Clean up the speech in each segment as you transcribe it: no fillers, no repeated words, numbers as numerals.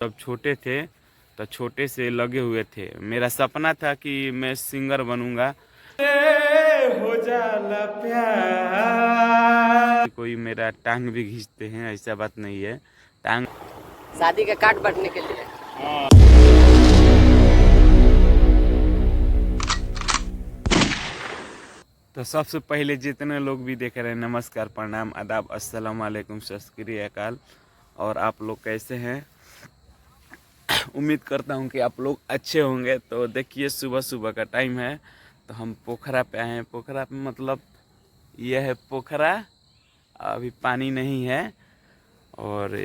जब छोटे थे तो छोटे से लगे हुए थे। मेरा सपना था कि मैं सिंगर बनूंगा। हो जाला प्यार। कोई मेरा टांग भी खींचते हैं, ऐसा बात नहीं है। टांग शादी का कार्ड बांटने के लिए। तो सबसे पहले जितने लोग भी देख रहे हैं, नमस्कार, प्रणाम, आदाब, अस्सलाम वालेकुम, सत श्री अकाल। और आप लोग कैसे हैं? उम्मीद करता हूं कि आप लोग अच्छे होंगे। तो देखिए, सुबह सुबह का टाइम है, तो हम पोखरा पे आए हैं। पोखरा पे मतलब यह है पोखरा, अभी पानी नहीं है। और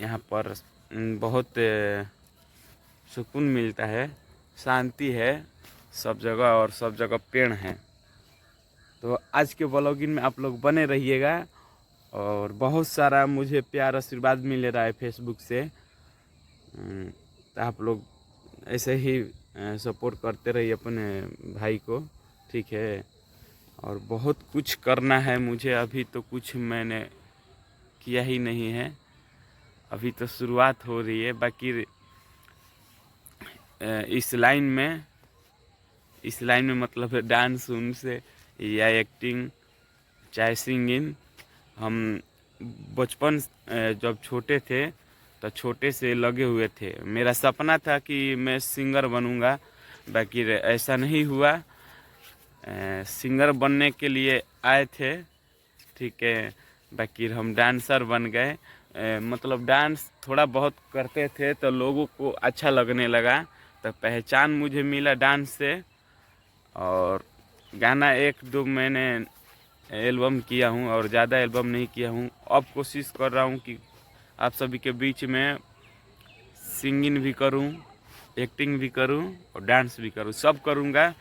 यहाँ पर बहुत सुकून मिलता है, शांति है सब जगह, और सब जगह पेड़ हैं। तो आज के ब्लॉगिंग में आप लोग बने रहिएगा। और बहुत सारा मुझे प्यार आशीर्वाद मिल रहा है फेसबुक से। तो आप लोग ऐसे ही सपोर्ट करते रहिए अपने भाई को, ठीक है। और बहुत कुछ करना है मुझे, अभी तो कुछ मैंने किया ही नहीं है, अभी तो शुरुआत हो रही है। बाकी इस लाइन में मतलब डांस उनसे या एक्टिंग, चाहे सिंगिंग। हम बचपन जब छोटे थे तो छोटे से लगे हुए थे। मेरा सपना था कि मैं सिंगर बनूंगा, बाकी ऐसा नहीं हुआ। सिंगर बनने के लिए आए थे, ठीक है, बाकी हम डांसर बन गए। मतलब डांस थोड़ा बहुत करते थे तो लोगों को अच्छा लगने लगा, तो पहचान मुझे मिला डांस से। और गाना एक दो मैंने एल्बम किया हूँ, और ज़्यादा एल्बम नहीं किया हूँ। अब कोशिश कर रहा हूँ कि आप सभी के बीच में सिंगिंग भी करूँ, एक्टिंग भी करूँ और डांस भी करूँ, सब करूँगा।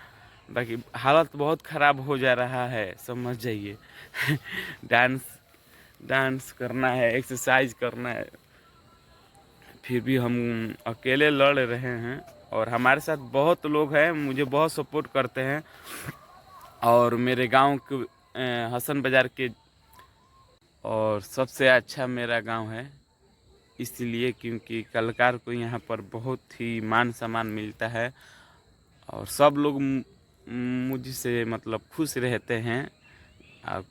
बाकी हालत बहुत ख़राब हो जा रहा है, समझ जाइए। डांस करना है, एक्सरसाइज करना है, फिर भी हम अकेले लड़ रहे हैं। और हमारे साथ बहुत लोग हैं, मुझे बहुत सपोर्ट करते हैं। और मेरे गांव के हसन बाज़ार के, और सबसे अच्छा मेरा गांव है, इसलिए क्योंकि कलाकार को यहाँ पर बहुत ही मान सम्मान मिलता है। और सब लोग मुझसे मतलब खुश रहते हैं।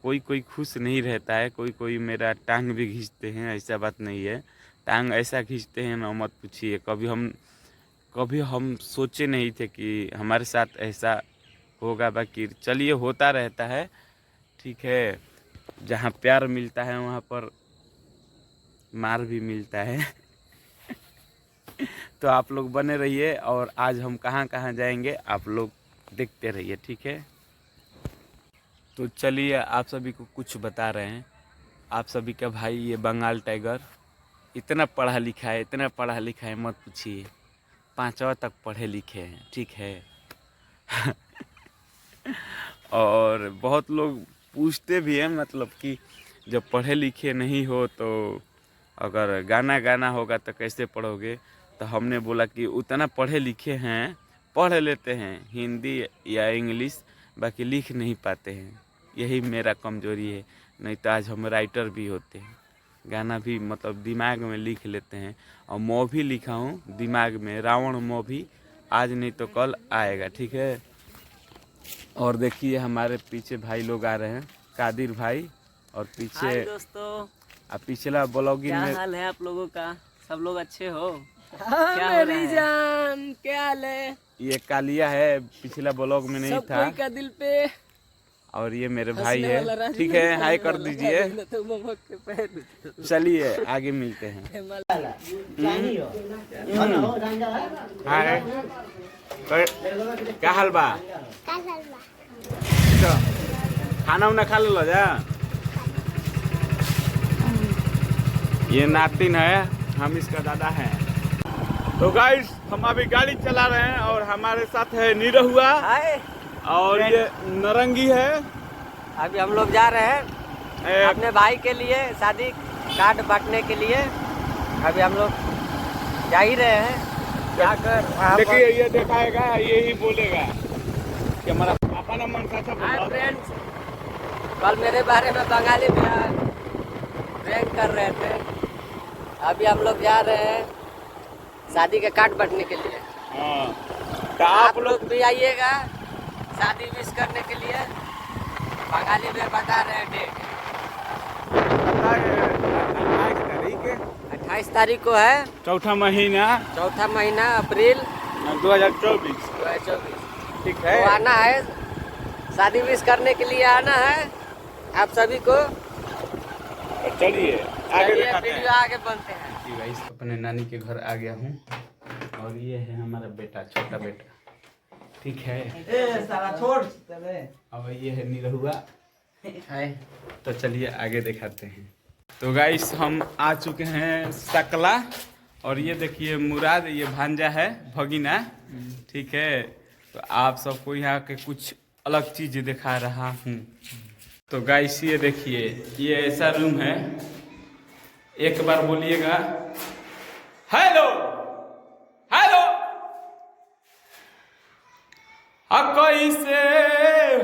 कोई कोई खुश नहीं रहता है, कोई कोई मेरा टांग भी खींचते हैं, ऐसा बात नहीं है। टांग ऐसा खींचते हैं ना, मत पूछिए। कभी हम सोचे नहीं थे कि हमारे साथ ऐसा होगा। बाकी चलिए, होता रहता है, ठीक है। जहाँ प्यार मिलता है वहाँ पर मार भी मिलता है। तो आप लोग बने रहिए, और आज हम कहाँ कहाँ जाएंगे आप लोग देखते रहिए, ठीक है। तो चलिए, आप सभी को कुछ बता रहे हैं। आप सभी का भाई ये बंगाल टाइगर इतना पढ़ा लिखा है, इतना पढ़ा लिखा है, मत पूछिए। 5वीं तक पढ़े लिखे हैं, ठीक है। और बहुत लोग पूछते भी हैं, मतलब कि जब पढ़े लिखे नहीं हो तो अगर गाना गाना होगा तो कैसे पढ़ोगे। तो हमने बोला कि उतना पढ़े लिखे हैं, पढ़ लेते हैं हिंदी या इंग्लिश, बाकी लिख नहीं पाते हैं। यही मेरा कमजोरी है, नहीं तो आज हम राइटर भी होते हैं। गाना भी मतलब दिमाग में लिख लेते हैं। और मूवी लिखा हूँ दिमाग में, रावण मूवी, आज नहीं तो कल आएगा, ठीक है। और देखिए, हमारे पीछे भाई लोग आ रहे हैं, कादिर भाई। और पीछे हाय दोस्तों, पिछला ब्लॉगिंग क्या में हाल है आप लोगों का? सब लोग अच्छे हो? हाँ क्या हो रहा मेरी है? जान, क्या हाल है? ये कालिया है, पिछला ब्लॉग में नहीं सब था। कोई का दिल पे और ये मेरे भाई हंसने वाला है, राजू ठीक ने है, हाय खाने कर वाला दीजिए। राजू ने तो मोमो के पैर चलिए आगे मिलते हैं। हाय, क्या हाल बा? तो खाना उना खा लो जा। ये नातिन है, हम इसका दादा हैं। तो गाइस, हम अभी गाड़ी चला रहे हैं, और हमारे साथ है निरहुआ, हाय, और ये नरंगी है। अभी हम लोग जा रहे हैं अपने भाई के लिए शादी कार्ड बांटने के लिए। अभी हम लोग जा ही रहे हैं, जाकर वहाँ पर। देखिए, ये दिखाएगा, ये ही बोलेगा कि हमारा पापा ना मन सा हाय फ्रेंड्स, कल मेरे बारे में बंगाली में प्रैंक कर रहे थे। अभी हम लोग जा रहे हैं शादी का कार्ड बांटने के लिए। हाँ तो आप लोग भी आइएगा शादी विश करने के लिए। बंगाली में बता रहे हैं डेट 28 तारीख को है, चौथा महीना चौथा महीना अप्रैल 2024। 2024। ठीक तो है, आना है, शादी विश करने के लिए आना है आप सभी को। चलिए आगे दिखाते हैं। वीडियो आगे बनते हैं। जी गाइस, अपने नानी के घर आ गया हूँ और ये है हमारा बेटा, छोटा बेटा। ठीक है, सारा छोड़ अब ये है निरहुआ है। तो चलिए आगे दिखाते हैं। तो गाइस हम आ चुके हैं सकला और ये देखिए मुराद, ये भांजा है भगीना। ठीक है, तो आप सबको यहाँ के कुछ अलग चीज दिखा रहा हूँ। तो गाइस ये देखिए, ये ऐसा रूम है। एक बार बोलिएगा हेलो हेलो। अब कैसे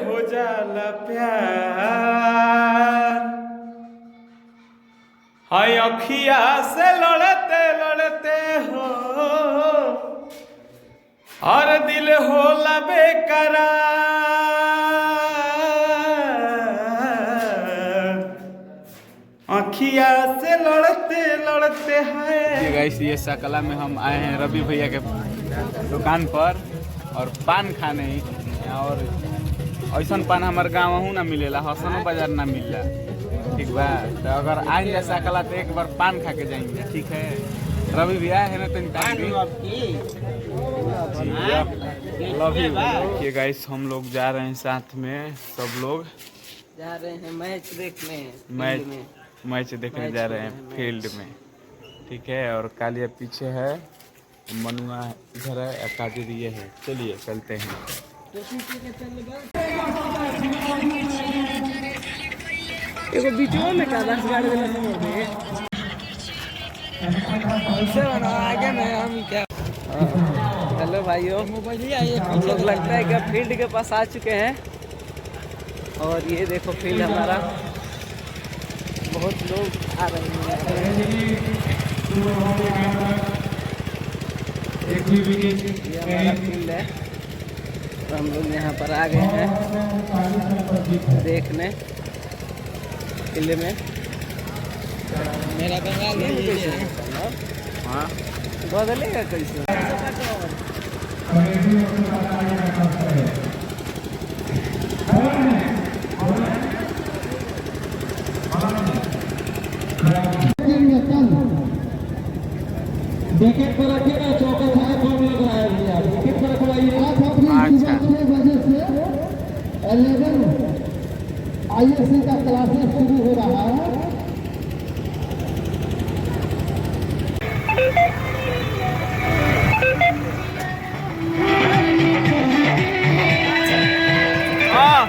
हो जाला प्यार, हाय अखिया से लड़ते लड़ते हो और दिल होला बेकरार, अखिया से लड़ते लड़ते हैं। गाइस ये सकला में हम आए हैं रवि भैया के दुकान पर और पान खाने। और ऐसा पान हमारे गाँव ना मिलेला, हसनो बाजार ना मिलेला। ठीक बा, तो अगर आएंगे सकला तो एक बार पान खा के जाएंगे। ठीक है, रवि भैया है ना, लव यू। ये गाइस हम लोग जा रहे हैं साथ में, सब लोग जा रहे हैं मैच देखने, मैच देखने जा रहे हैं फील्ड में। ठीक है, और कालिया पीछे है, मनुआ इधर है, अकादिर ये है। चलिए चलते हैं। एगो वीडियो में का 10 गाड़ी ऐसे बना आगे में हम क्या। हेलो भाइयों, हम लोग लगता है कि फील्ड के पास आ चुके हैं। और ये देखो फील्ड हमारा, बहुत लोग आ रहे हैं। ये हमारा फील्ड है, तो हम लोग यहाँ पर आ गए हैं देखने फील्ड में। मेरा बंगाली हाँ बदलेगा कैसे? विकेट पर रखिएगा, चौका है कौन लग रहा है भैया, विकेट पर रखवाइए। आप अपनी वजह से 11 ISC का क्लासेस शुरू हो रहा है। हाँ,